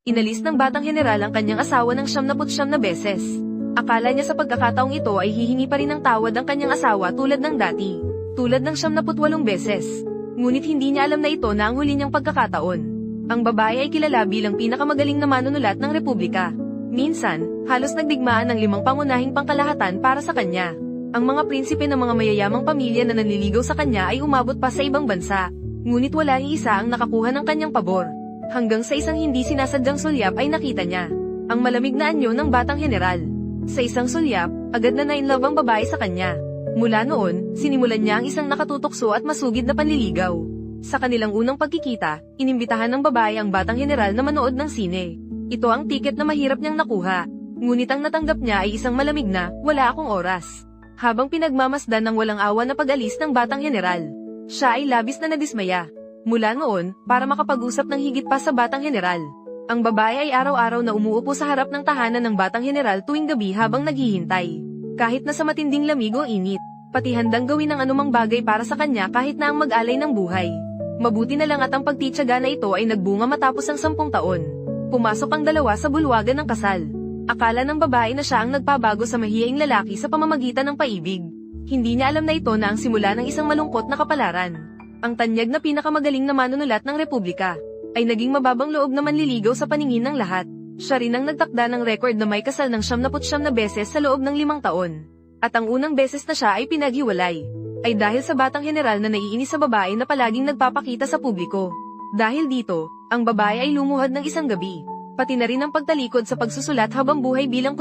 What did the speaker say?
Inalis ng batang general ang kanyang asawa ng 79 na beses. Akala niya sa pagkakataong ito ay hihingi pa rin ng tawad ang kanyang asawa tulad ng dati. Tulad ng 78 beses. Ngunit hindi niya alam na ito na ang huli niyang pagkakataon. Ang babae ay kilala bilang pinakamagaling na manunulat ng Republika. Minsan, halos nagdigmaan ng 5 pangunahing pangkalahatan para sa kanya. Ang mga prinsipe ng mga mayayamang pamilya na nanliligaw sa kanya ay umabot pa sa ibang bansa. Ngunit wala ni isa ang nakakuha ng kanyang pabor. Hanggang sa isang hindi sinasadyang sulyap ay nakita niya ang malamig na anyo ng batang general. Sa isang sulyap, agad na na-inlove ang babae sa kanya. Mula noon, sinimulan niya ang isang nakatutokso at masugid na panliligaw. Sa kanilang unang pagkikita, inimbitahan ng babae ang batang general na manood ng sine. Ito ang tiket na mahirap niyang nakuha. Ngunit ang natanggap niya ay isang malamig na, "Wala akong oras." Habang pinagmamasdan ng walang awa na pag-alis ng batang general, siya ay labis na nadismaya. Mula noon, para makapag-usap ng higit pa sa batang general, ang babae ay araw-araw na umuupo sa harap ng tahanan ng batang general tuwing gabi habang naghihintay. Kahit na sa matinding lamig o init, pati handang gawin ang anumang bagay para sa kanya kahit na ang mag-alay ng buhay. Mabuti na lang at ang pagtityaga na ito ay nagbunga matapos ang 10 taon. Pumasok ang dalawa sa bulwagan ng kasal. Akala ng babae na siya ang nagpabago sa mahiyaing lalaki sa pamamagitan ng paibig. Hindi niya alam na ito na ang simula ng isang malungkot na kapalaran. Ang tanyag na pinakamagaling na manunulat ng Republika ay naging mababang loob na manliligaw sa paningin ng lahat. Siya rin ang nagtakda ng record na may kasal ng 79 na beses sa loob ng 5 taon. At ang unang beses na siya ay pinaghiwalay ay dahil sa batang general na naiinis sa babae na palaging nagpapakita sa publiko. Dahil dito, ang babae ay lumuhad ng isang gabi, pati na rin ang pagtalikod sa pagsusulat habang buhay bilang